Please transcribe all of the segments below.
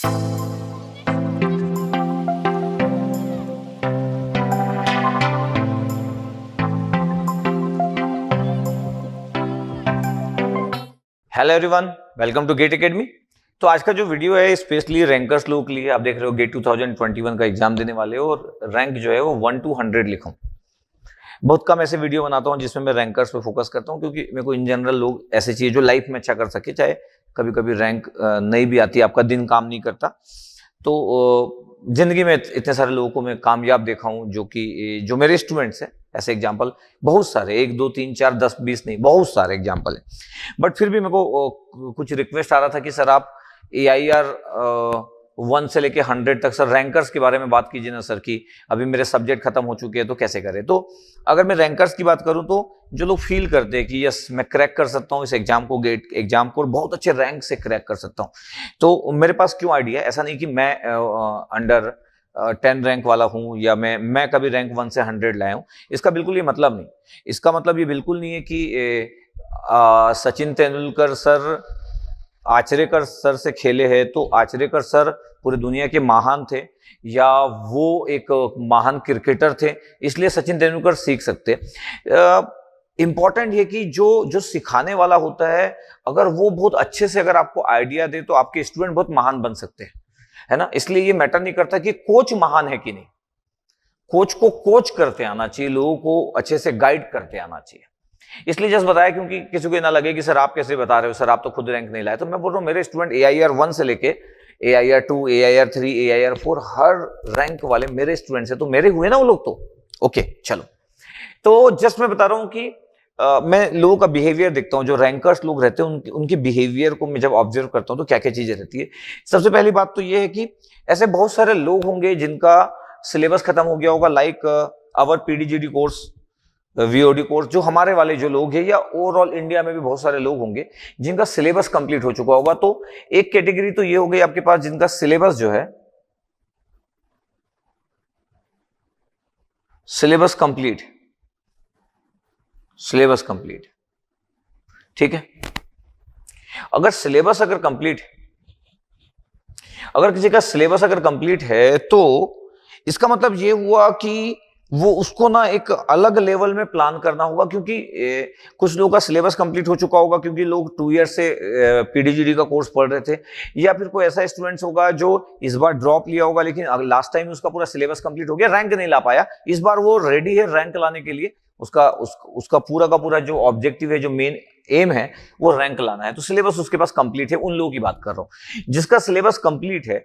Hello everyone, welcome to GATE academy. तो आज का जो वीडियो है स्पेशली रैंकर्स लोगों के लिए। आप देख रहे हो गेट 2021 का एग्जाम देने वाले हो और रैंक जो है वो 1 to 100 लिखो। बहुत कम ऐसे वीडियो बनाता हूं जिसमें मैं रैंकर्स पे फोकस करता हूं, क्योंकि मेरे को इन जनरल लोग ऐसे चाहिए जो लाइफ में अच्छा कर सके। चाहे कभी कभी रैंक नहीं भी आती, आपका दिन काम नहीं करता, तो जिंदगी में इतने सारे लोगों को मैं कामयाब देखा हूं जो मेरे स्टूडेंट्स हैं। ऐसे एग्जाम्पल बहुत सारे, 1 2 3 4 10 20 नहीं, बहुत सारे एग्जाम्पल हैं। बट फिर भी मेरे को कुछ रिक्वेस्ट आ रहा था कि सर आप AIR 1 से लेके 100 तक सर रैंकर्स के बारे में बात कीजिए ना सर, कि अभी मेरे सब्जेक्ट खत्म हो चुके हैं तो कैसे करें। तो अगर मैं रैंकर्स की बात करूं तो जो लोग फील करते हैं कि यस मैं क्रैक कर सकता हूं इस एग्जाम को, गेट एग्जाम को, और बहुत अच्छे रैंक से क्रैक कर सकता हूं, तो मेरे पास क्यों आइडिया है। ऐसा नहीं कि मैं अंडर 10 रैंक वाला हूं या मैं कभी रैंक 1 से 100 लाया हूं। इसका बिल्कुल ये मतलब नहीं। इसका मतलब ये बिल्कुल नहीं है कि सचिन तेंदुलकर सर आचरेकर सर से खेले हैं तो आचरेकर सर पूरी दुनिया के महान थे, या वो एक महान क्रिकेटर थे इसलिए सचिन तेंदुलकर सीख सकते। इंपॉर्टेंट ये कि जो सिखाने वाला होता है, अगर वो बहुत अच्छे से अगर आपको आइडिया दे तो आपके स्टूडेंट बहुत महान बन सकते हैं, है ना। इसलिए ये मैटर नहीं करता कि कोच महान है कि नहीं, कोच को कोच करते आना चाहिए, लोगों को अच्छे से गाइड करते आना चाहिए। इसलिए जस्ट बताया क्योंकि किसी को ना लगे कि सर आप कैसे बता रहे हो, सर आप तो खुद रैंक नहीं लाए। तो मैं बोल रहा हूं मेरे स्टूडेंट AIR 1 से लेके AIR 2 AIR 3 AIR 4 हर रैंक वाले मेरे स्टूडेंट्स हैं, तो मेरे हुए ना वो लोग। तो ओके चलो, तो जस्ट मैं बता रहा हूं कि मैं लोगों का बिहेवियर देखता हूं, जो रैंकर्स लोग रहते हैं उनके बिहेवियर को मैं जब ऑब्जर्व करता हूं तो क्या क्या चीजें रहती है। सबसे पहली बात तो ये है कि ऐसे बहुत सारे लोग होंगे जिनका सिलेबस खत्म हो गया होगा, like our PDGD course, VOD course, जो हमारे वाले जो लोग हैं, या ओवरऑल इंडिया में भी बहुत सारे लोग होंगे जिनका सिलेबस कंप्लीट हो चुका होगा। तो एक कैटेगरी तो ये हो गई आपके पास जिनका सिलेबस जो है सिलेबस कंप्लीट, ठीक है। अगर किसी का सिलेबस अगर कंप्लीट है तो इसका मतलब ये हुआ कि वो उसको ना एक अलग लेवल में प्लान करना होगा, क्योंकि कुछ लोगों का सिलेबस कंप्लीट हो चुका होगा क्योंकि लोग 2 ईयर से PDGD का कोर्स पढ़ रहे थे, या फिर कोई ऐसा स्टूडेंट्स होगा जो इस बार ड्रॉप लिया होगा लेकिन लास्ट टाइम उसका पूरा सिलेबस कंप्लीट हो गया, रैंक नहीं ला पाया। इस बार वो रेडी है रैंक लाने के लिए, उसका पूरा का पूरा जो ऑब्जेक्टिव है, जो मेन एम है वो रैंक लाना है, तो सिलेबस उसके पास कंप्लीट है। उन लोगों की बात कर रहा हूं जिसका सिलेबस कंप्लीट है।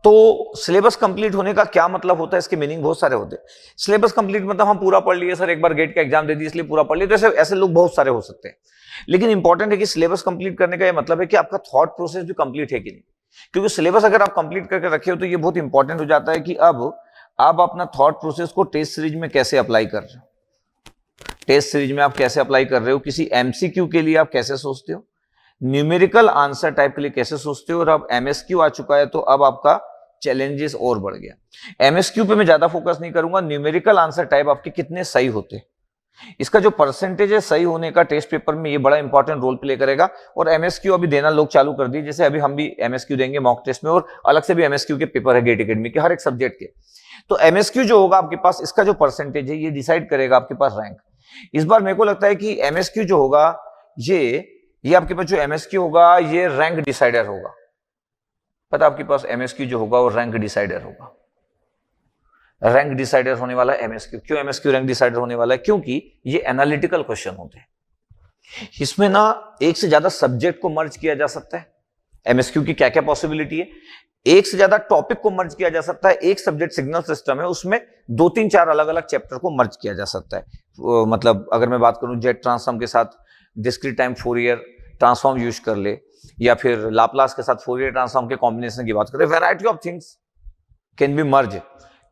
तो सिलेबस कंप्लीट होने का क्या मतलब होता है, इसके मीनिंग बहुत सारे होते हैं। सिलेबस कंप्लीट मतलब हम पूरा पढ़ लिए सर, एक बार गेट का एग्जाम दे दिए इसलिए पूरा पढ़ लिए, तो ऐसे लोग बहुत सारे हो सकते हैं। लेकिन इंपॉर्टेंट है कि सिलेबस कंप्लीट करने का यह मतलब है कि आपका थॉट प्रोसेस भी कंप्लीट है कि नहीं, क्योंकि सिलेबस अगर आप कंप्लीट करके रखे हो तो ये बहुत इंपॉर्टेंट हो जाता है कि अब आप अपना थॉट प्रोसेस को टेस्ट सीरीज में कैसे अप्लाई कर रहे हो, टेस्ट सीरीज में आप कैसे अप्लाई कर रहे हो, किसी MCQ के लिए आप कैसे सोचते हो, न्यूमेरिकल आंसर टाइप के लिए कैसे सोचते हो, और अब MSQ आ चुका है तो अब आपका चैलेंजेस और बढ़ गया। MSQ पे मैं ज्यादा फोकस नहीं करूंगा, न्यूमेरिकल आंसर टाइप आपके कितने सही होते, इसका जो परसेंटेज है सही होने का टेस्ट पेपर में, ये बड़ा इंपॉर्टेंट रोल प्ले करेगा। और MSQ अभी देना लोग चालू कर दिए, जैसे अभी हम भी MSQ देंगे मॉक टेस्ट में, और अलग से भी MSQ के पेपर है गेट एकेडमी के हर एक सब्जेक्ट के। तो MSQ जो होगा आपके पास, इसका जो परसेंटेज है ये डिसाइड करेगा आपके पास रैंक। इस बार मेरे को लगता है कि MSQ जो होगा ये आपके पास जो MSQ होगा ये रैंक डिसाइडर होगा। पता आपके पास MSQ जो होगा वो रैंक डिसाइडर होगा, रैंक डिसाइडर होने वाला है MSQ। क्यों MSQ रैंक डिसाइडर होने वाला है? क्योंकि ये एनालिटिकल क्वेश्चन होते हैं, इसमें ना एक से ज्यादा सब्जेक्ट को मर्ज किया जा सकता है। MSQ की क्या क्या पॉसिबिलिटी है, एक से ज्यादा टॉपिक को मर्ज किया जा सकता है। एक सब्जेक्ट सिग्नल सिस्टम है, उसमें 2 3 4 अलग अलग चैप्टर को मर्ज किया जा सकता है। मतलब अगर मैं बात करूं जेट ट्रांसफॉर्म के साथ discrete time Fourier transform use कर ले, या फिर लाप्लास के साथ फोरियर ट्रांसफॉर्म के कॉम्बिनेशन की बात करें, variety of things can be मर्ज।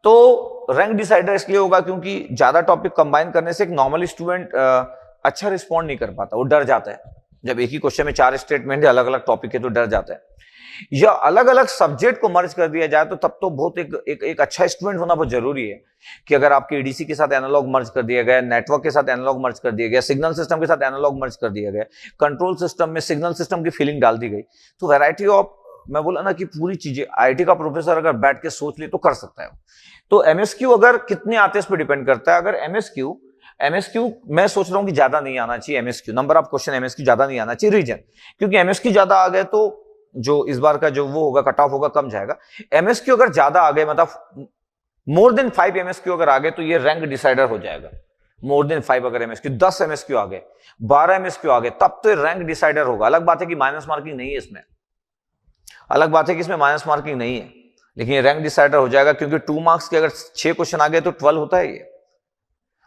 तो रैंक डिसाइडर इसलिए होगा क्योंकि ज्यादा टॉपिक कंबाइन करने से एक नॉर्मल स्टूडेंट अच्छा रिस्पॉन्ड नहीं कर पाता, वो डर जाता है। जब एक ही क्वेश्चन में 4 स्टेटमेंट है, अलग अलग टॉपिक है, तो डर जाता है। या अलग अलग सब्जेक्ट को मर्ज कर दिया जाए तो तब तो बहुत एक अच्छा स्टूडेंट होना बहुत जरूरी है, कि अगर आपके एडीसी के साथ एनालॉग मर्ज कर दिया गया, नेटवर्क के साथ एनालॉग मर्ज कर दिया गया, सिग्नल सिस्टम के साथ एनालॉग मर्ज कर दिया गया, कंट्रोल सिस्टम में सिग्नल सिस्टम की फीलिंग डाल दी गई, तो वैरायटी ऑफ मैं बोला ना कि पूरी चीजें आईआईटी का प्रोफेसर अगर बैठ के सोच ले तो कर सकता है। तो एमएसक्यू अगर कितने आते हैं इस पर डिपेंड करता है। अगर एमएसक्यू मैं सोच रहा हूं कि ज्यादा नहीं आना चाहिए, MSQ number of question MSQ ज्यादा नहीं आना चाहिए। रीजन, क्योंकि एमएसक्यू ज्यादा आ गए तो जो इस बार का जो वो होगा कट ऑफ होगा कम जाएगा। एमएसक्यू अगर ज्यादा आ गए मतलब मोर देन 5 एमएसक्यू अगर आ गए तो ये रैंक डिसाइडर हो जाएगा। मोर देन 5 अगर एमएसक्यू 10 एमएसक्यू आ गए, 12 एमएसक्यू आ गए, तब तो रैंक डिसाइडर होगा। अलग बात है कि माइनस मार्किंग नहीं है इसमें, अलग बात है कि इसमें माइनस मार्किंग नहीं है, लेकिन ये रैंक डिसाइडर हो जाएगा क्योंकि 2 मार्क्स के अगर 6 क्वेश्चन आ गए तो 12 होता है ये,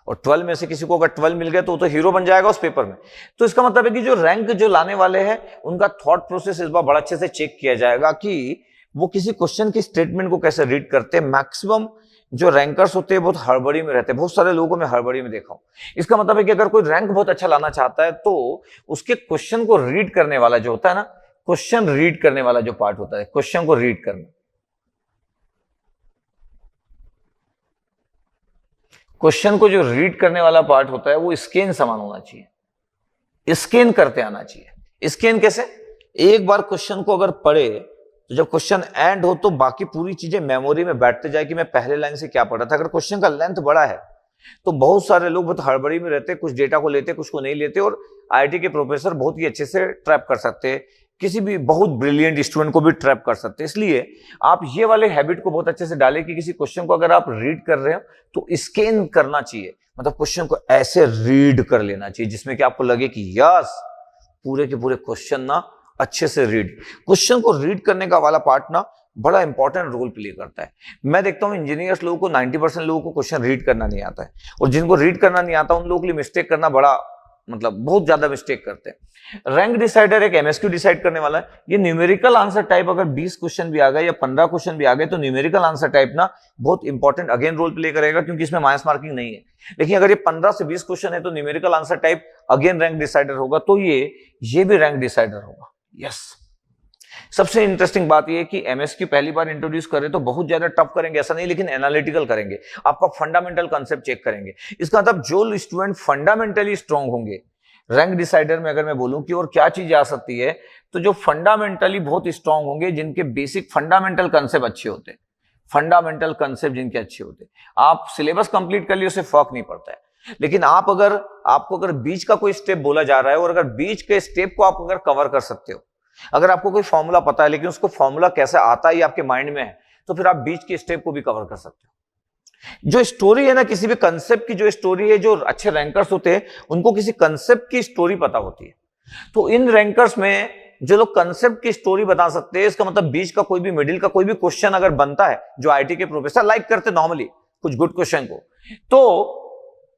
और 12 में से किसी को अगर 12 मिल गए तो हीरो बन जाएगा उस पेपर में। तो इसका मतलब है कि जो रैंक जो लाने वाले हैं उनका थॉट प्रोसेस इस बार बड़ा अच्छे से चेक किया जाएगा कि वो किसी क्वेश्चन की स्टेटमेंट को कैसे रीड करते हैं। मैक्सिमम जो रैंकर्स होते हैं बहुत हड़बड़ी में रहते हैं, बहुत सारे लोगों को मैं हड़बड़ी में देखा हूं। इसका मतलब है कि अगर कोई रैंक बहुत अच्छा लाना चाहता है तो उसके क्वेश्चन को रीड करने वाला जो होता है ना, क्वेश्चन रीड करने वाला जो पार्ट होता है, क्वेश्चन को रीड करना, क्वेश्चन को जो रीड करने वाला पार्ट होता है वो स्कैन समान होना चाहिए, स्कैन करते आना चाहिए। स्कैन कैसे? एक बार क्वेश्चन को अगर पढ़े तो जब क्वेश्चन एंड हो तो बाकी पूरी चीजें मेमोरी में बैठते जाए कि मैं पहले लाइन से क्या पढ़ा था। अगर क्वेश्चन का लेंथ बड़ा है तो बहुत सारे लोग बहुत हड़बड़ी में रहते, कुछ डेटा को लेते कुछ को नहीं लेते, और आईआईटी के प्रोफेसर बहुत ही अच्छे से ट्रैप कर सकते हैं, किसी भी बहुत ब्रिलियंट स्टूडेंट को भी ट्रैप कर सकते हैं। इसलिए आप ये वाले हैबिट को बहुत अच्छे से डालें कि किसी क्वेश्चन को अगर आप रीड कर रहे हो तो स्कैन करना चाहिए, मतलब क्वेश्चन को ऐसे रीड कर लेना चाहिए जिसमें कि आपको लगे कि यस पूरे के पूरे क्वेश्चन ना अच्छे से रीड, क्वेश्चन को रीड करने का वाला पार्ट ना बड़ा इंपॉर्टेंट रोल प्ले करता है। मैं देखता हूं इंजीनियर्स लोगों को 90% लोगों को क्वेश्चन रीड करना नहीं आता है, और जिनको रीड करना नहीं आता उन लोगों के लिए मिस्टेक करना बड़ा मतलब बहुत ज्यादा मिस्टेक करते हैं। रैंक डिसाइडर एक एमएसक्यू डिसाइड करने वाला है। ये न्यूमेरिकल आंसर टाइप अगर 20 क्वेश्चन भी आ गए या 15 क्वेश्चन भी आ गए तो न्यूमेरिकल आंसर टाइप ना बहुत इंपॉर्टेंट अगेन रोल प्ले करेगा, क्योंकि इसमें माइनस मार्किंग नहीं है। लेकिन अगर ये 15 से 20 क्वेश्चन है तो numerical answer type again rank decider होगा, तो ये भी रैंक डिसाइडर होगा। यस, सबसे इंटरेस्टिंग बात यह है कि एमएसक्यू पहली बार इंट्रोड्यूस करें तो बहुत ज्यादा टफ करेंगे ऐसा नहीं, लेकिन एनालिटिकल करेंगे, आपका फंडामेंटल कांसेप्ट चेक करेंगे। इसका मतलब जो स्टूडेंट फंडामेंटली स्ट्रांग होंगे रैंक डिसाइडर में, अगर मैं बोलूं कि और क्या चीज आ सकती है, तो जो फंडामेंटली बहुत स्ट्रांग होंगे, जिनके बेसिक फंडामेंटल कांसेप्ट अच्छे होते हैं, फंडामेंटल कांसेप्ट जिनके अच्छे होते हैं, आप सिलेबस कंप्लीट कर लिए उससे फर्क नहीं पड़ता है। लेकिन आपको अगर बीच का कोई स्टेप बोला जा रहा है और अगर बीच के स्टेप को आप अगर कवर कर सकते हो, अगर आपको कोई फॉर्मूला पता है लेकिन उसको फॉर्मूला कैसे आता है ये आपके माइंड में है, तो फिर आप बीच के स्टेप को भी कवर कर सकते हो। जो स्टोरी है ना, किसी भी कंसेप्ट की जो स्टोरी है, जो अच्छे रैंकर्स होते हैं उनको किसी कंसेप्ट की स्टोरी पता होती है। तो इन रैंकर्स में जो लोग कंसेप्ट की स्टोरी बता सकते हैं, इसका मतलब बीच का कोई भी मिडिल का कोई भी क्वेश्चन अगर बनता है जो आईटी के प्रोफेसर लाइक करते नॉर्मली कुछ गुड क्वेश्चन को, तो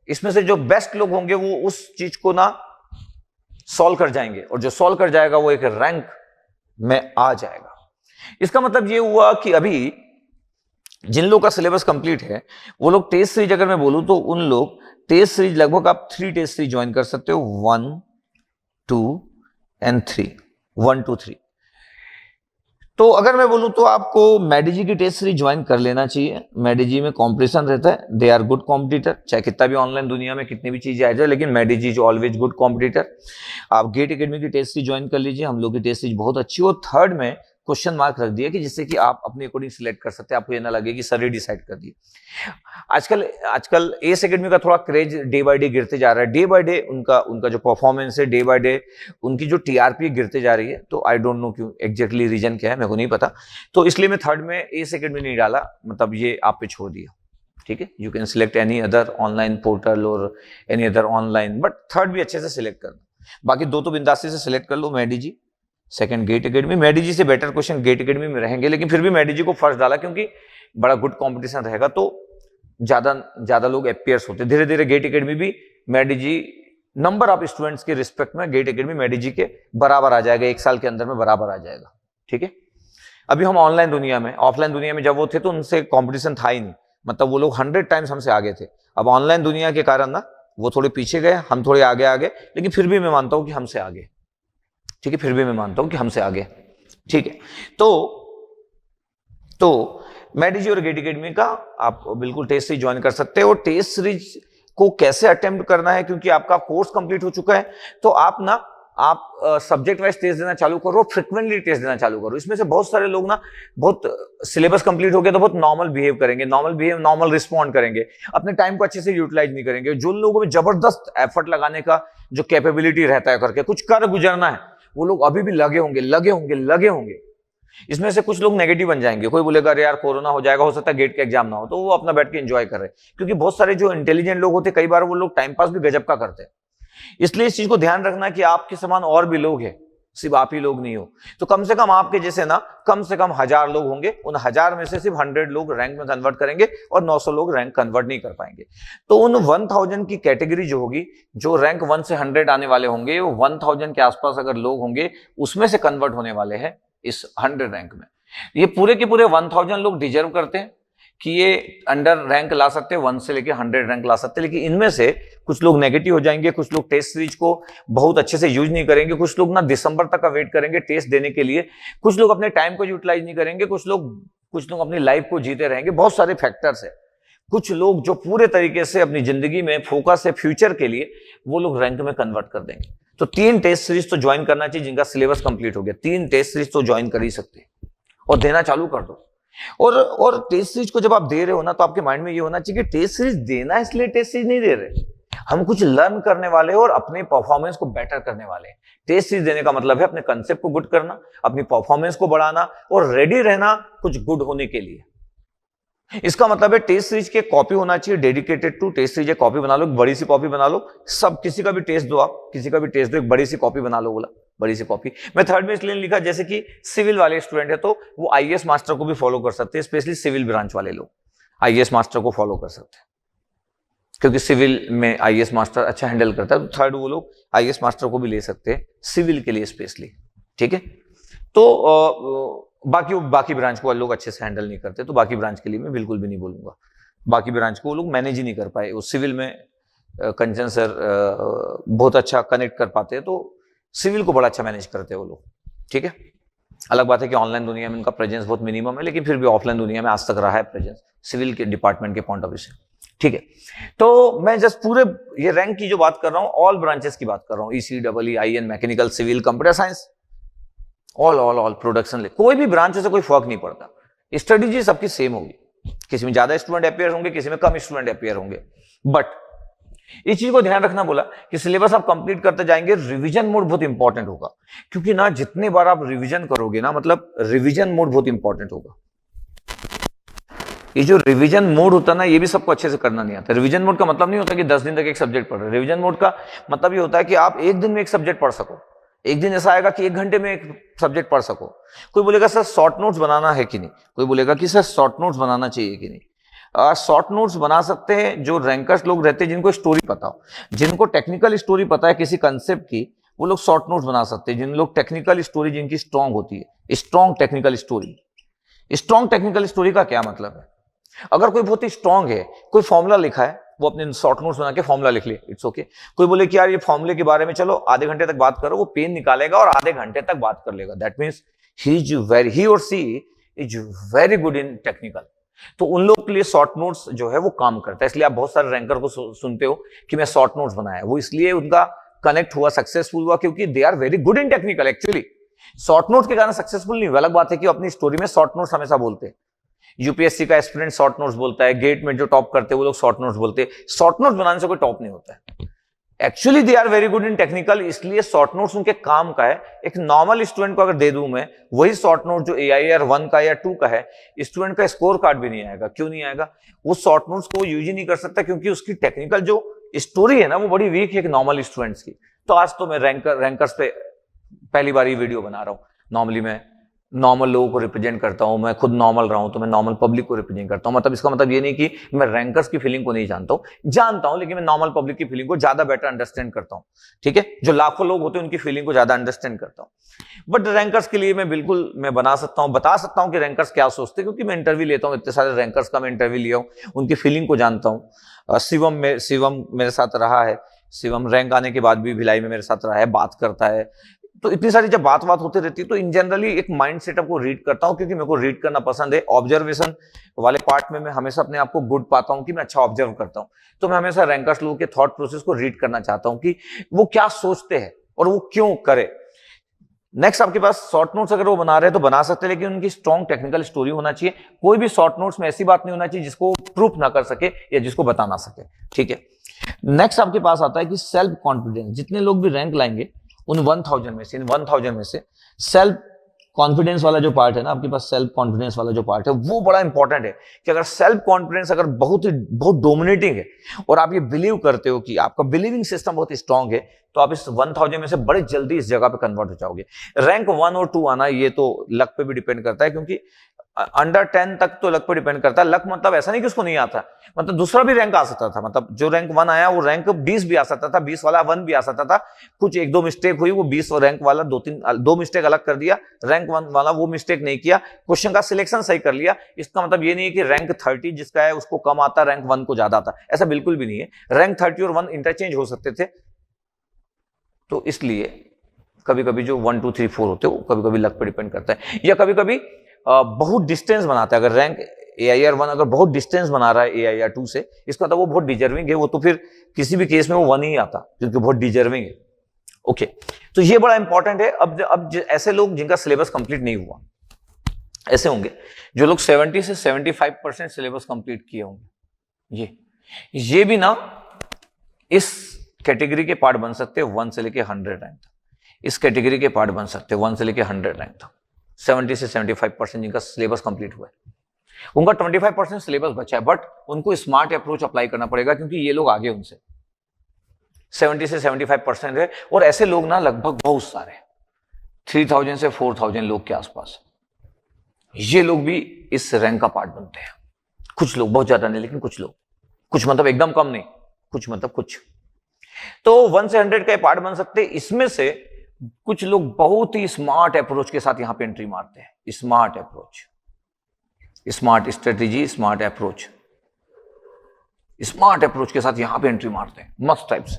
इसमें से जो बेस्ट लोग होंगे वो उस चीज को ना सॉल्व कर जाएंगे, और जो सॉल्व कर जाएगा वो एक रैंक में आ जाएगा। इसका मतलब ये हुआ कि अभी जिन लोगों का सिलेबस कंप्लीट है वो लोग टेस्ट सीरीज, अगर मैं बोलूं तो उन लोग टेस्ट सीरीज लगभग आप 3 टेस्ट सीरीज ज्वाइन कर सकते हो, 1, 2 एंड 3, 1, 2, 3। तो अगर मैं बोलूं तो आपको मैडीजी की टेस्ट सीरीज ज्वाइन कर लेना चाहिए। मैडीजी में कॉम्पिटिशन रहता है, दे आर गुड कॉम्पिटिटर, चाहे कितना भी ऑनलाइन दुनिया में कितनी भी चीजें आ जाए, लेकिन मैडीजी इज ऑलवेज गुड कॉम्पिटिटर। आप गेट एकेडमी की टेस्ट सीरीज ज्वाइन कर लीजिए, हम लोग की टेस्ट सीरीज बहुत अच्छी हो। थर्ड में क्वेश्चन मार्क रख दिया कि जिससे कि आप अपने अकॉर्डिंग सिलेक्ट कर सकते हैं, आपको ये ना लगे कि सर ही डिसाइड कर दिए। आजकल एस एकेडमी का थोड़ा क्रेज डे बाय डे गिरते जा रहा है, डे बाय डे उनका जो परफॉर्मेंस है, डे बाय डे उनकी जो टीआरपी गिरते जा रही है। तो आई डोंट नो क्यों, एग्जैक्टली रीजन क्या है मेरे को नहीं पता, तो इसलिए मैं थर्ड में एस एकेडमी नहीं डाला, मतलब ये आप पे छोड़ दिया। ठीक है, you can select any other online portal और any other online, but third भी अच्छे से सिलेक्ट करना। बाकी दो तो बिंदासी से सिलेक्ट कर लो, मैडीजी सेकंड गेट एकेडमी। मैडीजी से बेटर क्वेश्चन गेट एकेडमी में रहेंगे, लेकिन फिर भी मैडीजी को फर्स्ट डाला क्योंकि बड़ा गुड कंपटीशन रहेगा, तो ज्यादा लोग अपीयर्स होते। धीरे धीरे गेट एकेडमी भी मैडीजी नंबर ऑफ स्टूडेंट्स के रिस्पेक्ट में गेट एकेडमी मैडीजी के बराबर आ जाएगा, 1 साल के अंदर में बराबर आ जाएगा। ठीक है, अभी हम ऑनलाइन दुनिया में, ऑफलाइन दुनिया में जब वो थे तो उनसे कॉम्पिटिशन था ही नहीं, मतलब वो लोग 100 टाइम्स हमसे आगे थे। अब ऑनलाइन दुनिया के कारण ना वो थोड़े पीछे गए, हम थोड़े आगे, लेकिन फिर भी मैं मानता हूं कि हमसे आगे। ठीक है, फिर भी मैं मानता हूं कि हमसे आगे। ठीक है, तो मैडीजी और गेट एकेडमी का आप बिल्कुल टेस्ट सीरीज ज्वाइन कर सकते हैं। और टेस्ट सीरीज को कैसे अटेम्प्ट करना है, क्योंकि आपका कोर्स कंप्लीट हो चुका है, तो आप ना आप सब्जेक्ट वाइज टेस्ट देना चालू करो, फ्रिक्वेंटली टेस्ट देना चालू करो। इसमें से बहुत सारे लोग ना बहुत सिलेबस कंप्लीट हो गया तो बहुत नॉर्मल बिहेव करेंगे, नॉर्मल रिस्पॉन्ड करेंगे, अपने टाइम को अच्छे से यूटिलाइज नहीं करेंगे। जो लोगों में जबरदस्त एफर्ट लगाने का जो कैपेबिलिटी रहता है, करके कुछ कर गुजरना है, वो लोग अभी भी लगे होंगे। इसमें से कुछ लोग नेगेटिव बन जाएंगे। कोई बोलेगा अरे यार कोरोना हो जाएगा, हो सकता है गेट का एग्जाम ना हो, तो वो अपना बैठ के एंजॉय कर रहे हैं। क्योंकि बहुत सारे जो इंटेलिजेंट लोग होते, कई बार वो लोग टाइम पास भी गजब का करते हैं। इसलिए इस चीज को ध्यान रखना कि आपके समान और भी लोग हैं, सिर्फ आप ही लोग नहीं हो। तो कम से कम आपके जैसे ना कम से कम 1000 लोग होंगे, उन 1000 में से सिर्फ 100 लोग रैंक में कन्वर्ट करेंगे और 900 लोग रैंक कन्वर्ट नहीं कर पाएंगे। तो उन 1000 की कैटेगरी जो होगी, जो रैंक 1 से 100 आने वाले होंगे, वो 1000 के आसपास अगर लोग होंगे, उसमें से कन्वर्ट होने वाले हैं इस 100 रैंक में। ये पूरे के पूरे 1000 लोग डिजर्व करते हैं कि ये अंडर रैंक ला सकते हैं, 1 से लेके 100 रैंक ला सकते हैं। लेकिन इनमें से कुछ लोग नेगेटिव हो जाएंगे, कुछ लोग टेस्ट सीरीज को बहुत अच्छे से यूज नहीं करेंगे, कुछ लोग ना दिसंबर तक का वेट करेंगे टेस्ट देने के लिए, कुछ लोग अपने टाइम को यूटिलाइज नहीं करेंगे, कुछ लोग अपनी लाइफ को जीते रहेंगे। बहुत सारे फैक्टर्स है। कुछ लोग जो पूरे तरीके से अपनी जिंदगी में फोकस है फ्यूचर के लिए, वो लोग रैंक में कन्वर्ट कर देंगे। तो 3 टेस्ट सीरीज तो ज्वाइन करना चाहिए जिनका सिलेबस कंप्लीट हो गया। 3 टेस्ट सीरीज तो ज्वाइन कर ही सकते हैं और देना चालू कर दो। और टेस्ट सीरीज को जब आप दे रहे हो ना, तो आपके माइंड में ये होना चाहिए कि टेस्ट सीरीज देना है, इसलिए टेस्ट सीरीज नहीं दे रहे, हम कुछ लर्न करने वाले हैं और अपने परफॉर्मेंस को बेटर करने वाले हैं। टेस्ट सीरीज देने का मतलब है अपने कंसेप्ट को गुड करना, अपनी परफॉर्मेंस को बढ़ाना और रेडी रहना कुछ गुड होने के लिए। इसका मतलब है टेस्ट सीरीज के कॉपी होना चाहिए, dedicated to test series. Copy बना लो, बड़ी सी कॉपी बना लो, सब किसी का भी टेस्ट दो, आप किसी का भी टेस्ट दो, एक बड़ी सी कॉपी बना लो। बोला बड़ी सी कॉपी। मैं थर्ड में इसलिए लिखा, जैसे कि सिविल वाले स्टूडेंट है तो वो आईएएस मास्टर को भी फॉलो कर सकते हैं, स्पेशली सिविल ब्रांच वाले लोग आईएएस मास्टर को फॉलो कर सकते हैं, क्योंकि सिविल में आईएएस मास्टर अच्छा हैंडल करता है। तो थर्ड वो लोग आईएएस मास्टर को भी ले सकते हैं सिविल के लिए स्पेशली, ठीक है। तो बाकी ब्रांच को लोग अच्छे से हैंडल नहीं करते, तो बाकी ब्रांच के लिए मैं बिल्कुल भी नहीं बोलूंगा। बाकी ब्रांच को वो लोग मैनेज ही नहीं कर पाए। वो सिविल में कंचन सर बहुत अच्छा कनेक्ट कर पाते हैं, तो सिविल को बड़ा अच्छा मैनेज करते हैं वो लोग, ठीक है। अलग बात है कि ऑनलाइन दुनिया में उनका प्रेजेंस बहुत मिनिमम है, लेकिन फिर भी ऑफलाइन दुनिया में आज तक रहा है प्रेजेंस सिविल के डिपार्टमेंट के पॉइंट ऑफ व्यू से, ठीक है। तो मैं जस्ट पूरे ये रैंक की जो बात कर रहा हूं, ऑल ब्रांचेस की बात कर रहा हूं, ECEE, IN, mechanical, civil, computer science, all production, कोई भी ब्रांच से कोई फर्क नहीं पड़ता। स्ट्रेटेजी सबकी सेम होगी, किसी में ज्यादा स्टूडेंट अपीयर होंगे, किसी में कम स्टूडेंट अपीयर होंगे। बट इस चीज को ध्यान रखना बोला कि सिलेबस आप कंप्लीट करते जाएंगे, रिवीजन मोड बहुत इंपॉर्टेंट होगा। क्योंकि ना जितने बार आप रिवीजन करोगे ना, मतलब रिवीजन मोड बहुत इंपॉर्टेंट होगा। ये जो रिवीजन मोड होता है ना, ये भी सबको अच्छे से करना नहीं आता। रिवीजन मोड का मतलब नहीं होता कि 10 दिन तक एक सब्जेक्ट पढ़ रहे। रिवीजन मोड का मतलब ये होता है कि आप एक दिन में एक सब्जेक्ट पढ़ सको। एक दिन ऐसा आएगा कि 1 घंटे में एक सब्जेक्ट पढ़ सको। कोई बोलेगा सर शॉर्ट नोट्स बनाना है कि नहीं, कोई बोलेगा कि सर शॉर्ट नोट्स बनाना चाहिए कि नहीं। शॉर्ट नोट्स बना सकते हैं जो रैंकर्स लोग रहते हैं, जिनको स्टोरी पता हो, जिनको टेक्निकल स्टोरी पता है किसी कंसेप्ट की, वो लोग शॉर्ट नोट्स बना सकते हैं। जिन लोग टेक्निकल स्टोरी जिनकी स्ट्रांग होती है, strong technical story. Strong technical story का क्या मतलब है? अगर कोई बहुत ही स्ट्रांग है, कोई फॉर्मूला लिखा है, वो अपने शॉर्ट नोट्स बना के फॉर्मूला लिख ले, इट्स ओके। कोई बोले कि यार ये फॉर्मूले के बारे में चलो आधे घंटे तक बात करो, वो पेन निकालेगा और आधे घंटे तक बात कर लेगा। दैट मीन्स ही और she is very good in technical. तो उन लोग के लिए शॉर्ट नोट्स जो है वो काम करता है। इसलिए आप बहुत सारे रैंकर को सुनते हो कि मैं शॉर्ट नोट्स बनाया, वो इसलिए उनका कनेक्ट हुआ, सक्सेसफुल हुआ, क्योंकि they are very good in technical. Actually short notes के कारण सक्सेसफुल नहीं हुआ। अलग बात है कि अपनी स्टोरी में शॉर्ट नोट्स हमेशा बोलते हैं। यूपीएससी का एस्पिरेंट शॉर्ट नोट्स बोलता है, गेट में जो टॉप करते हैं वो लोग शॉर्ट नोट्स बोलते हैं। शॉर्ट नोट्स बनाने से कोई टॉप नहीं होता है। Actually they are very good in technical, इसलिए शॉर्ट नोट्स उनके काम का है। एक नॉर्मल स्टूडेंट को अगर दे दूं मैं वही शॉर्ट नोट जो AIR 1 का या 2 का है, स्टूडेंट का स्कोर कार्ड भी नहीं आएगा। क्यों नहीं आएगा? वो शॉर्ट नोट्स को यूज ही नहीं कर सकता, क्योंकि उसकी टेक्निकल जो स्टोरी है ना, वो बड़ी वीक है एक नॉर्मल स्टूडेंट्स की। तो आज तो मैं रैंकर्स पे पहली बार ये वीडियो बना रहा हूं। नॉर्मली मैं नॉर्मल लोगों को रिप्रेजेंट करता हूं, मैं खुद नॉर्मल रहा हूं, तो मैं नॉर्मल पब्लिक को रिप्रेजेंट करता हूं। मतलब इसका मतलब ये नहीं कि मैं रैंकर्स की फीलिंग को नहीं जानता हूं, लेकिन मैं नॉर्मल पब्लिक की फीलिंग को ज्यादा बेटर अंडरस्टैंड करता हूं, ठीक है। जो लाखों लोग होते हैं उनकी फीलिंग को ज्यादा अंडरस्टैंड करता हूं। बट रैंकर्स के लिए मैं बता सकता हूं कि रैंकर्स क्या सोचते हैं, क्योंकि मैं इंटरव्यू लेता हूं, इतने सारे रैंकर्स का मैं इंटरव्यू लिया हूं, उनकी फीलिंग को जानता हूं। शिवम मेरे साथ रहा है, शिवम रैंक आने के बाद भी भिलाई में मेरे साथ रहा है, बात करता है। तो इतनी सारी जब बात होती रहती है, तो इन जनरली एक माइंड सेटअप को रीड करता हूं, क्योंकि मेरे को रीड करना पसंद है। ऑब्जर्वेशन वाले पार्ट में मैं हमेशा अपने आप को गुड पाता हूं कि मैं अच्छा ऑब्जर्व करता हूं। तो मैं हमेशा रैंकर्स लोगों के थॉट प्रोसेस को रीड करना चाहता हूं कि वो क्या सोचते हैं, और वो क्यों करे। नेक्स्ट आपके पास शॉर्ट नोट्स अगर वो बना रहे हैं तो बना सकते हैं, लेकिन उनकी स्ट्रॉन्ग टेक्निकल स्टोरी होना चाहिए। कोई भी शॉर्ट नोट्स में ऐसी बात नहीं होना चाहिए जिसको प्रूफ ना कर सके या जिसको बता ना सके, ठीक है। नेक्स्ट आपके पास आता है कि सेल्फ कॉन्फिडेंस। जितने लोग भी रैंक लाएंगे उन 1000 में से, इन 1000 में से सेल्फ कॉन्फिडेंस वाला जो पार्ट है ना, आपके पास सेल्फ कॉन्फिडेंस वाला जो पार्ट है वो बड़ा इंपॉर्टेंट है। कि अगर सेल्फ कॉन्फिडेंस अगर बहुत डोमिनेटिंग है और आप ये बिलीव करते हो कि आपका बिलीविंग सिस्टम बहुत स्ट्रांग है, तो आप इस 1000 में से बड़े जल्दी इस जगह पे कन्वर्ट हो जाओगे। रैंक 1 और 2 आना ये तो लक पे भी डिपेंड करता है, क्योंकि अंडर 10 तक तो लक पे डिपेंड करता है। लक मतलब ऐसा नहीं कि उसको नहीं आता, मतलब दूसरा भी रैंक आ सकता था। मतलब जो रैंक 1 आया वो रैंक 20 भी आ सकता था, 20 वाला 1 भी आ सकता था। कुछ 1-2 मिस्टेक हुई, वो 20 रैंक वाला 2 मिस्टेक अलग कर दिया, रैंक 1 वाला वो मिस्टेक नहीं किया, क्वेश्चन का सिलेक्शन सही कर लिया। इसका मतलब ये नहीं है कि रैंक 30 जिसका है उसको कम आता, रैंक 1 को ज्यादा आता, ऐसा बिल्कुल भी नहीं है। रैंक 30 और 1 इंटरचेंज हो सकते थे। तो इसलिए कभी कभी जो 1 2 3 4 होते हैं वो कभी कभी लक पे डिपेंड करता है, या कभी कभी बहुत डिस्टेंस बनाता है। अगर रैंक AIR 1 अगर बहुत डिस्टेंस बना रहा है AIR 2 से, इसका मतलब वो बहुत डिजर्विंग है, वो तो फिर किसी भी केस में वो 1 ही आता क्योंकि बहुत डिजर्विंग है। ओके, तो ये बड़ा इंपॉर्टेंट है। अब ऐसे लोग जिनका सिलेबस कंप्लीट नहीं हुआ, ऐसे होंगे जो लोग 70 से 75% सिलेबस कंप्लीट किए होंगे, ये भी ना इस कैटेगरी के पार्ट बन सकते हैं 1 से लेके 100 रैंक तक। इस कैटेगरी के पार्ट बन सकते हैं 1 से लेके 100 रैंक तक। 70 से 75% जिनका सिलेबस कंप्लीट हुआ है, उनका 25% सिलेबस बचा है, बट उनको स्मार्ट अप्रोच अप्लाई करना पड़ेगा क्योंकि ये लोग आगे उनसे 70 से 75% है। और ऐसे लोग ना लगभग बहुत सारे 3000 से 4000 लोग के आसपास, ये लोग भी इस रैंक का पार्ट बनते हैं। कुछ लोग, बहुत ज्यादा नहीं लेकिन कुछ लोग, कुछ मतलब एकदम कम नहीं, कुछ मतलब कुछ। तो 1 से 100 का पार्ट बन सकते हैं। इसमें से कुछ लोग बहुत ही स्मार्ट अप्रोच के साथ यहां पे एंट्री मारते हैं। Smart approach, smart strategy, smart approach, smart approach के साथ यहां पे एंट्री मारते हैं मस्त टाइप से।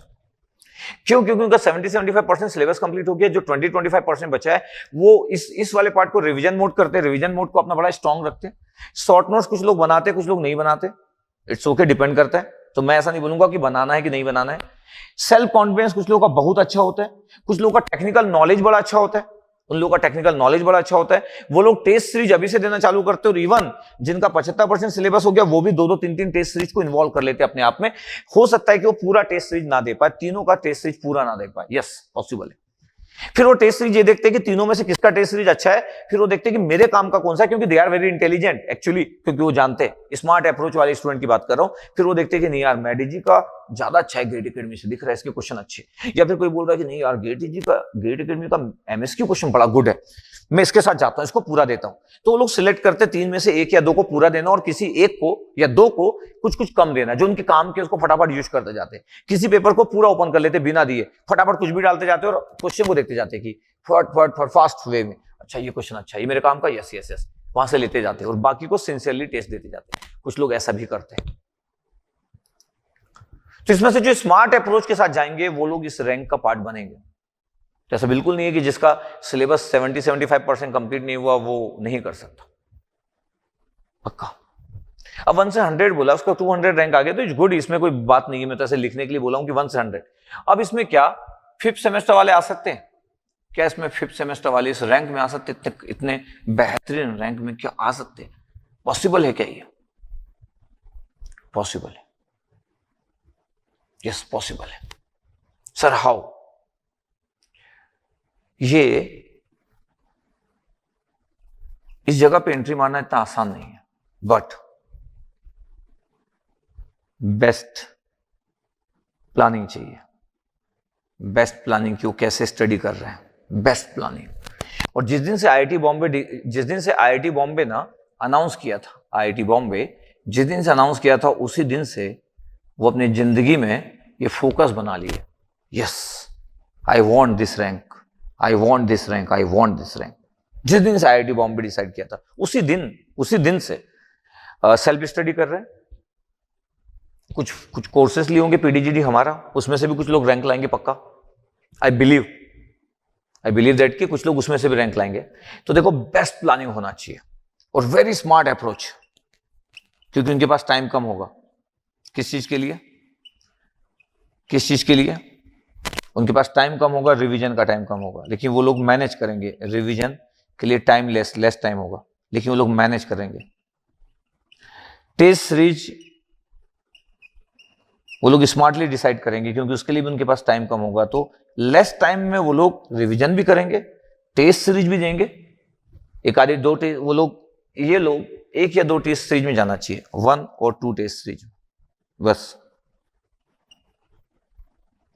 क्यों? क्योंकि उनका 70-75% सिलेबस कंप्लीट हो गया। जो 20-25% बचा है वो इस वाले पार्ट को रिवीजन मोड करते हैं, रिवीजन मोड को अपना बड़ा स्ट्रांग रखते हैं। शॉर्ट नोट्स कुछ लोग बनाते हैं, कुछ लोग नहीं बनाते, इट्स ओके, डिपेंड करता है। तो मैं ऐसा नहीं बोलूंगा कि बनाना है कि नहीं बनाना है। सेल्फ कॉन्फिडेंस कुछ लोगों का बहुत अच्छा होता है, कुछ लोगों का टेक्निकल नॉलेज बड़ा अच्छा होता है, उन लोगों का टेक्निकल नॉलेज बड़ा अच्छा होता है। वो लोग टेस्ट सीरीज अभी से देना चालू करते हैं, और इवन जिनका 75% सिलेबस हो गया वो भी 2-2 3-3 टेस्ट सीरीज को इन्वॉल्व कर लेते हैं अपने आप में। हो सकता है कि वो पूरा टेस्ट सीरीज ना दे पाए, तीनों का टेस्ट सीरीज पूरा ना दे पाए, यस पॉसिबल है। फिर वो टेस्ट सीरीज ये देखते हैं कि तीनों में से किसका टेस्ट सीरीज अच्छा है, फिर वो देखते हैं कि मेरे काम का कौन सा है, क्योंकि they are very intelligent actually, क्योंकि वो जानते हैं। स्मार्ट अप्रोच वाले स्टूडेंट की बात कर रहा हूं। फिर वो देखते हैं कि नहीं यार मैडी जी का ज्यादा अच्छा है, गेट एकेडमी से दिख रहा है इसके क्वेश्चन अच्छे। या फिर कोई बोल रहा है कि नहीं यार गेट एकेडमी का MSQ क्वेश्चन बड़ा गुड है, मैं इसके साथ जाता हूं, इसको पूरा देता हूं। तो वो लोग सिलेक्ट करते 3 में से 1 या 2 को पूरा देना, और किसी 1 को या 2 को कुछ कुछ कम देना, जो उनके काम के उसको फटाफट यूज करते जाते हैं। किसी पेपर को पूरा ओपन कर लेते बिना दिए, फटाफट कुछ भी डालते जाते और क्वेश्चन को देखते जाते कि फट फास्ट वे में, अच्छा ये क्वेश्चन अच्छा, ये मेरे काम का, यस यस यस, वहां से लेते जाते हैं और बाकी को सिंसियरली टेस्ट देते जाते हैं। कुछ लोग ऐसा भी करते हैं। तो इसमें से जो स्मार्ट अप्रोच के साथ जाएंगे वो लोग इस रैंक का पार्ट बनेंगे। तो ऐसा बिल्कुल नहीं है कि जिसका सिलेबस 70-75% कंप्लीट नहीं हुआ वो नहीं कर सकता, पक्का। अब 1 से 100 बोला, उसका 200 रैंक आ गया तो इट्स गुड, इसमें कोई बात नहीं है। मैं तो ऐसे लिखने के लिए बोला हूं कि 1 से 100। अब इसमें क्या 5th सेमेस्टर वाले आ सकते हैं क्या? इसमें 5th सेमेस्टर वाले इस रैंक में आ सकते हैं? इतने बेहतरीन रैंक में क्या आ सकते हैं? पॉसिबल है क्या ये? पॉसिबल है, यस पॉसिबल है। Sir how? ये इस जगह पे एंट्री मारना इतना आसान नहीं है, बट बेस्ट प्लानिंग चाहिए। बेस्ट प्लानिंग क्यों? कैसे स्टडी कर रहे हैं, बेस्ट प्लानिंग। और जिस दिन से आईआईटी बॉम्बे ना अनाउंस किया था, आईआईटी बॉम्बे जिस दिन से अनाउंस किया था उसी दिन से वो अपनी जिंदगी में ये फोकस बना लिए, yes I want this rank, I want this rank, I want this rank. जिस दिन से आईआईटी बॉम्बे डिसाइड किया था उसी दिन से सेल्फ स्टडी कर रहे हैं। कुछ कोर्सेस लिए होंगे पीडीजीडी हमारा, उसमें से भी कुछ लोग रैंक लाएंगे पक्का। आई बिलीव दैट कि कुछ लोग उसमें से भी रैंक लाएंगे। तो देखो बेस्ट प्लानिंग होना चाहिए और वेरी स्मार्ट अप्रोच, क्योंकि उनके पास टाइम कम होगा। किस चीज के लिए? उनके पास टाइम कम होगा, रिवीजन का टाइम कम होगा, लेकिन वो लोग मैनेज करेंगे। रिवीजन के लिए टाइम लेस टाइम होगा, लेकिन वो लोग मैनेज करेंगे। टेस्ट सीरीज वो लोग स्मार्टली डिसाइड करेंगे, क्योंकि उसके लिए भी उनके पास टाइम कम होगा, तो लेस टाइम में वो लोग रिवीजन भी करेंगे, टेस्ट सीरीज भी देंगे। एक आधे दो टेस्ट वो लोग, ये लोग 1 या 2 टेस्ट सीरीज में जाना चाहिए, 1 और 2 टेस्ट सीरीज, बस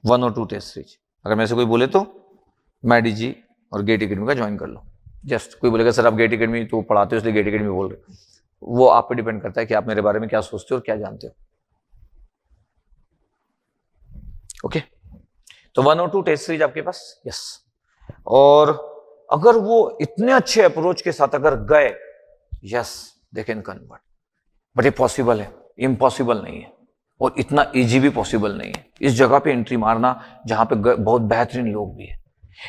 1 और 2 टेस्ट सीरीज। अगर मेरे से कोई बोले तो मैडीजी और गेट एकेडमी का ज्वाइन कर लो। जस्ट कोई बोलेगा सर आप गेट एकेडमी तो पढ़ाते हो इसलिए गेट एकेडमी बोल रहे, वो आप पे डिपेंड करता है कि आप मेरे बारे में क्या सोचते हो और क्या जानते हो। ओके, तो 1 और 2 टेस्ट सीरीज आपके पास, यस। और अगर वो इतने अच्छे अप्रोच के साथ अगर गए, yes they can convert, but ये पॉसिबल है, इम्पॉसिबल नहीं है, और इतना इजी भी पॉसिबल नहीं है इस जगह पे एंट्री मारना जहां पे बहुत बेहतरीन लोग भी है।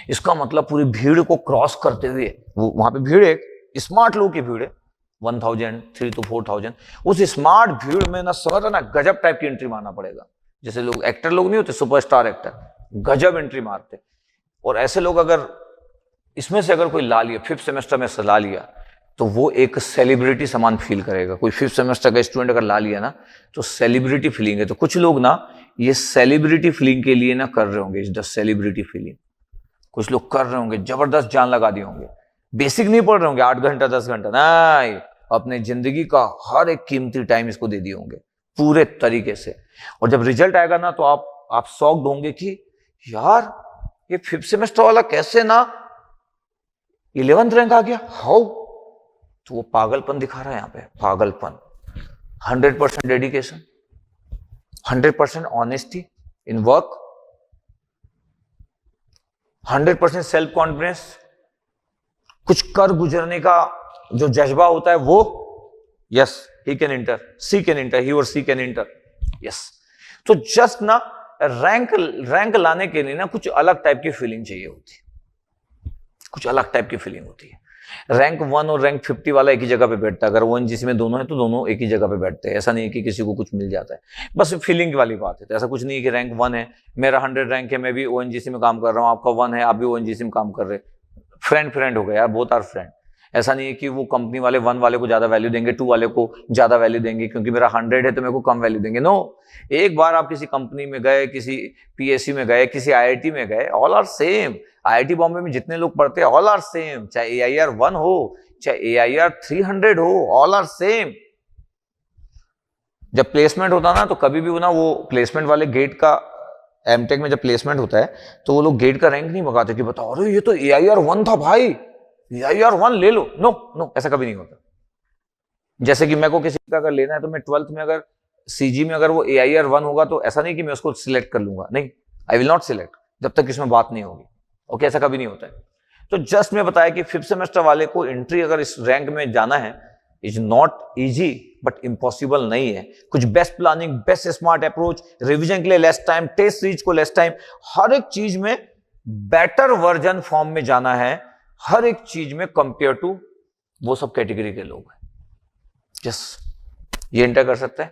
इसका मतलब पूरी भीड़ को क्रॉस करते हुए, वो वहां पे भीड़ एक स्मार्ट लोग की भीड़ है, 1000 3 to 4000, उस स्मार्ट भीड़ में ना समझ ना गजब टाइप की एंट्री मारना पड़ेगा। जैसे लोग एक्टर लोग नहीं होते, सुपरस्टार एक्टर, गजब एंट्री मारते। और ऐसे लोग अगर इसमें से अगर कोई ला लिया, 5th सेमेस्टर में से ला लिया, तो वो एक सेलिब्रिटी समान फील करेगा। कोई 5th सेमेस्टर का स्टूडेंट अगर ला लिया ना, तो सेलिब्रिटी फीलिंग है। तो कुछ लोग ना ये सेलिब्रिटी फीलिंग के लिए ना कर रहे होंगे, इज द सेलिब्रिटी फीलिंग। कुछ लोग कर रहे होंगे, जबरदस्त जान लगा दिए होंगे, बेसिक नहीं पढ़ रहे होंगे 8 घंटा 10 घंटा, नहीं, अपने जिंदगी का हर एक कीमती टाइम इसको दे दिए होंगे पूरे तरीके से। और जब रिजल्ट आएगा ना, तो आप शॉक्ड होंगे कि यार ये 5th सेमेस्टर वाला कैसे ना 11th रैंक आ गया, हाउ। तो वो पागलपन दिखा रहा है यहाँ पे, पागलपन। 100% dedication, 100% honesty in work, 100% self confidence, कुछ कर गुजरने का जो जज्बा होता है वो, yes he can enter, she can enter, he और सी कैन इंटर, यस। तो जस्ट ना रैंक लाने के लिए ना कुछ अलग टाइप की फीलिंग चाहिए होती है, कुछ अलग टाइप की फीलिंग होती है। रैंक 1 और रैंक 50 वाला एक ही जगह पे बैठता है, अगर ओएनजीसी में दोनों है तो दोनों एक ही जगह पे बैठते हैं। ऐसा नहीं है कि किसी को कुछ मिल जाता है, बस फीलिंग वाली बात है। तो ऐसा कुछ नहीं है कि रैंक 1 है, मेरा 100 रैंक है, मैं भी ओएनजीसी में काम कर रहा हूँ, आपका 1 है, आप भी ओएनजीसी में काम कर रहे, फ्रेंड हो गया यार, बोथ आर फ्रेंड। ऐसा नहीं है कि वो कंपनी वाले 1 वाले को ज्यादा वैल्यू देंगे, 2 वाले को ज्यादा वैल्यू देंगे, क्योंकि मेरा 100 है तो मेरे को कम वैल्यू देंगे। नो, एक बार आप किसी कंपनी में गए, किसी पीएससी में गए, किसी आईआईटी में गए, all are same. IIT Bombay में जितने लोग पढ़ते हैं ऑल आर सेम, चाहे AIR 1 हो, चाहे AIR 300 हो, ऑल आर सेम। जब प्लेसमेंट होता ना, तो कभी भी ना वो प्लेसमेंट वाले गेट का, एमटेक में जब प्लेसमेंट होता है तो वो लोग गेट का रैंक नहीं भगाते कि बताओ अरे ये तो AIR 1 था भाई, AIR 1 ले लो। नो नो, ऐसा कभी नहीं होता। जैसे कि मेरे को किसी का अगर लेना है तो मैं 12th में अगर सीजी में अगर वो AIR 1 होगा तो ऐसा नहीं कि मैं उसको सिलेक्ट कर लूंगा, नहीं, आई विल नॉट सिलेक्ट जब तक इसमें बात नहीं होगी। ओके, ऐसा कभी नहीं होता है। तो जस्ट मैं बताया कि 5th सेमेस्टर वाले को एंट्री अगर इस रैंक में जाना है, is not easy but impossible नहीं है। कुछ best planning, best smart approach, revision के लिए लेस टाइम, टेस्ट सीरीज को लेस टाइम, हर एक चीज में बेटर वर्जन फॉर्म में जाना है, हर एक चीज में कंपेयर टू वो सब कैटेगरी के लोग हैं। यस, ये इंटर कर सकते हैं,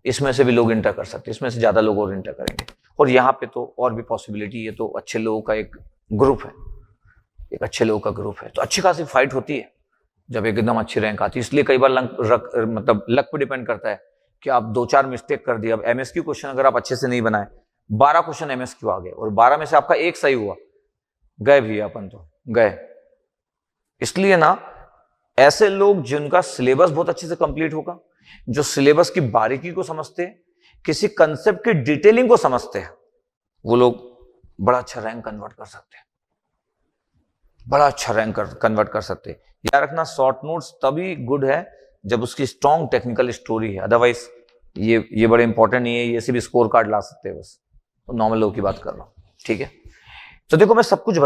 इसमें से भी लोग इंटर कर सकते हैं, इसमें से ज्यादा लोग और इंटर करेंगे। और यहाँ पे तो और भी पॉसिबिलिटी है। तो अच्छे लोगों का एक ग्रुप है, एक अच्छे लोगों का ग्रुप है, तो अच्छी खासी फाइट होती है जब एकदम अच्छी रैंक आती है। इसलिए कई बार मतलब लक पे डिपेंड करता है कि आप 2-4 मिस्टेक कर दिए। अब MSQ क्वेश्चन अगर आप अच्छे से नहीं बनाए, 12 क्वेश्चन MSQ आ गए और 12 में से आपका एक सही हुआ, गए भी अपन तो गए। इसलिए ना ऐसे लोग जिनका सिलेबस बहुत अच्छे से कंप्लीट होगा, जो सिलेबस की बारीकी को समझते हैं, किसी कंसेप्ट की डिटेलिंग को समझते हैं, वो लोग बड़ा अच्छा रैंक कन्वर्ट कर सकते हैं, बड़ा अच्छा रैंक कन्वर्ट कर सकते हैं। याद रखना, शॉर्ट नोट्स तभी गुड है जब उसकी स्ट्रॉन्ग टेक्निकल स्टोरी है, अदरवाइज ये बड़े इंपॉर्टेंट नहीं है, ये सिर्फ स्कोर कार्ड ला सकते हैं बस। तो नॉर्मल लोगों की बात कर रहा हूं, ठीक है। तो देखो, मैं सब कुछ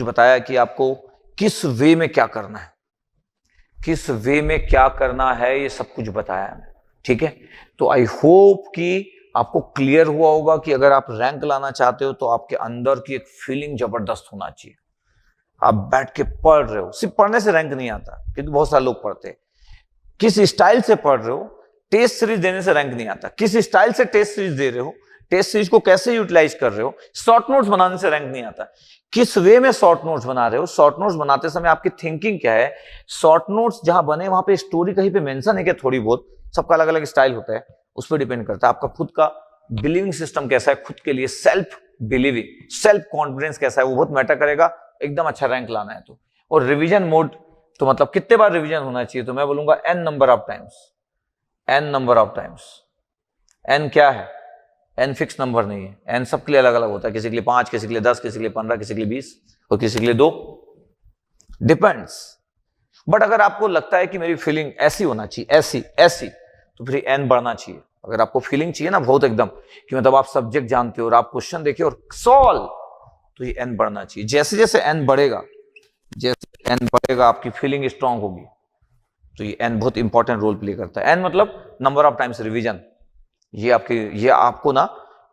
बताया कि आपको किस वे में क्या करना है, किस वे में क्या करना है, ये सब कुछ बताया है, ठीक है। तो आई होप कि आपको क्लियर हुआ होगा कि अगर आप रैंक लाना चाहते हो तो आपके अंदर की एक फीलिंग जबरदस्त होना चाहिए। आप बैठ के पढ़ रहे हो, सिर्फ पढ़ने से रैंक नहीं आता, क्योंकि बहुत सारे लोग पढ़ते हैं। किस स्टाइल से पढ़ रहे हो, टेस्ट सीरीज देने से रैंक नहीं आता। किस स्टाइल से टेस्ट सीरीज दे रहे हो, टेस्ट सीरीज को कैसे यूटिलाइज कर रहे हो। शॉर्ट नोट्स बनाने से रैंक नहीं आता। किस वे में शॉर्ट नोट्स बना रहे हो, शॉर्ट नोट्स बनाते समय आपकी थिंकिंग क्या है। शॉर्ट नोट्स जहां बने वहां पे स्टोरी कहीं पे मेंशन है क्या, थोड़ी बहुत, सबका अलग अलग स्टाइल होता है, उस पर डिपेंड करता है। आपका खुद का बिलीविंग सिस्टम कैसा है खुद के लिए, सेल्फ बिलीविंग, सेल्फ कॉन्फिडेंस कैसा है, वो बहुत मैटर करेगा एकदम अच्छा रैंक लाना है तो। और रिवीजन मोड तो मतलब कितने बार रिवीजन होना चाहिए, तो मैं बोलूंगा n number of times, n number of times. n क्या है, n फिक्स नंबर नहीं है, n सबके लिए अलग अलग होता है, किसी के लिए 5, किसी के लिए 10, किसी के लिए 15, किसी के लिए 20 और किसी के लिए 2, डिपेंड्स। बट अगर आपको लगता है कि मेरी फीलिंग ऐसी होना चाहिए, ऐसी ऐसी, तो फिर n बढ़ना चाहिए। अगर आपको फीलिंग चाहिए ना बहुत एकदम कि मतलब आप सब्जेक्ट जानते हो और आप क्वेश्चन देखिए और सॉल्व, तो ये n बढ़ना चाहिए। जैसे जैसे n बढ़ेगा, जैसे n बढ़ेगा आपकी फीलिंग स्ट्रांग होगी, तो ये n बहुत इंपॉर्टेंट रोल प्ले करता है। n मतलब नंबर ऑफ टाइम्स रिवीजन। ये आपको ना,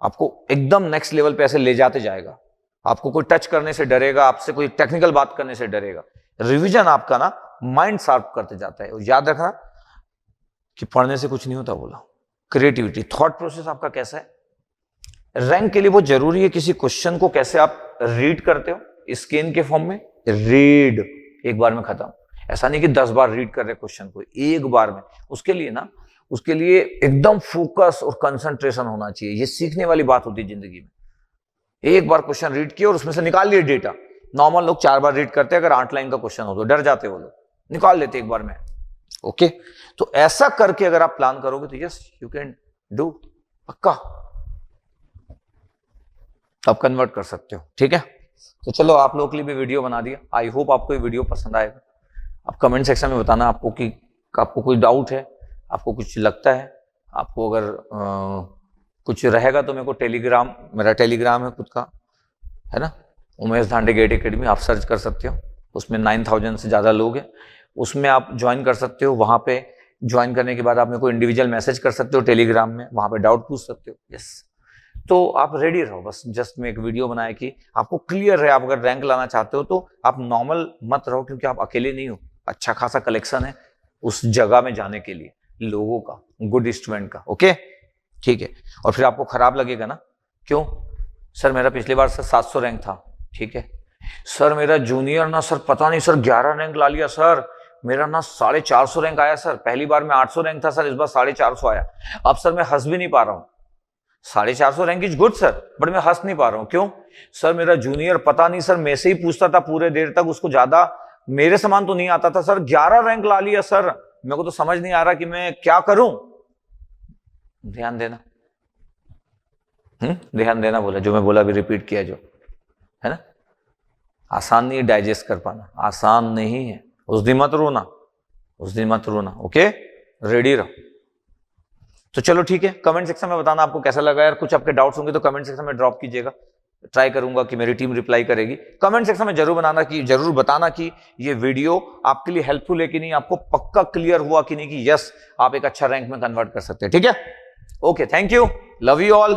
आपको एकदम नेक्स्ट लेवल पे ऐसे ले जाते जाएगा। आपको कोई टच करने से डरेगा, आपसे कोई टेक्निकल बात करने से डरेगा। रिवीजन आपका ना माइंड शार्प करते जाता है। और याद रखना कि पढ़ने से कुछ नहीं होता, बोला क्रिएटिविटी, थॉट प्रोसेस आपका कैसा है। रैंक के लिए बहुत जरूरी है किसी क्वेश्चन को कैसे आप रीड करते हो, स्कैन के फॉर्म में रीड, एक बार में खत्म। ऐसा नहीं कि 10 बार रीड कर रहे क्वेश्चन को, एक बार में। उसके लिए ना, उसके लिए एकदम फोकस और कंसंट्रेशन होना चाहिए। ये सीखने वाली बात होती है जिंदगी में। एक बार क्वेश्चन रीड किया और उसमें से निकाल लिए डेटा। नॉर्मल लोग 4 बार रीड करते हैं, अगर 8 लाइन का क्वेश्चन हो तो डर जाते वो लोग, निकाल लेते एक बार में। ओके, तो ऐसा करके अगर आप प्लान करोगे तो यस यू कैन डू, पक्का आप कन्वर्ट कर सकते हो। ठीक है, तो चलो आप लोगों के लिए भी वीडियो बना दिया। आई होप आपको ये वीडियो पसंद आएगा। आप कमेंट सेक्शन में बताना आपको कि आपको कोई डाउट है, आपको कुछ लगता है, आपको अगर कुछ रहेगा तो मेरे को टेलीग्राम, मेरा टेलीग्राम है खुद का, है ना, उमेश धांडे गेट एकेडमी, आप सर्च कर सकते हो। उसमें 9000 से ज़्यादा लोग हैं, उसमें आप ज्वाइन कर सकते हो। वहाँ पे ज्वाइन करने के बाद आप मेरे को इंडिविजुअल मैसेज कर सकते हो टेलीग्राम में, वहाँ पे डाउट पूछ सकते हो। यस, तो आप रेडी रहो। बस जस्ट मैं एक वीडियो बनाया कि आपको क्लियर है, आप अगर रैंक लाना चाहते हो तो आप नॉर्मल मत रहो, क्योंकि आप अकेले नहीं हो। अच्छा खासा कलेक्शन है उस जगह में जाने के लिए लोगों का, गुड स्टूडेंट का। ओके, ठीक है। और फिर आपको खराब लगेगा ना, क्यों सर मेरा पिछली बार सर 700 रैंक था, ठीक है सर, मेरा जूनियर ना सर पता नहीं सर 11 रैंक ला लिया सर, मेरा ना 450 रैंक आया सर, पहली बार में 800 रैंक था सर, इस बार 450 आया। अब सर मैं हंस भी नहीं पा रहा हूं। 450 rank is good sir, but मैं हंस नहीं पा रहा हूं। क्यों सर, मेरा जूनियर पता नहीं सर मेरे से ही पूछता था पूरे देर तक, उसको ज्यादा मेरे समान तो नहीं आता था सर, 11 रैंक ला लिया सर, मेरे को तो समझ नहीं आ रहा कि मैं क्या करूं। ध्यान देना, ध्यान देना बोला, जो मैं बोला भी रिपीट किया, जो है ना, आसान नहीं है डाइजेस्ट कर पाना, आसान नहीं है। उस दिन मत रोना, उस दिन मत रोना। ओके, रेडी रहो। तो चलो ठीक है, कमेंट सेक्शन में बताना आपको कैसा लगा यार। कुछ आपके डाउट्स होंगे तो कमेंट सेक्शन में ड्रॉप कीजिएगा, ट्राई करूंगा कि मेरी टीम रिप्लाई करेगी। कमेंट सेक्शन में जरूर बताना कि ये वीडियो आपके लिए हेल्पफुल है कि नहीं, आपको पक्का क्लियर हुआ कि नहीं कि यस आप एक अच्छा रैंक में कन्वर्ट कर सकते हैं। ठीक है, okay, thank you, love you all.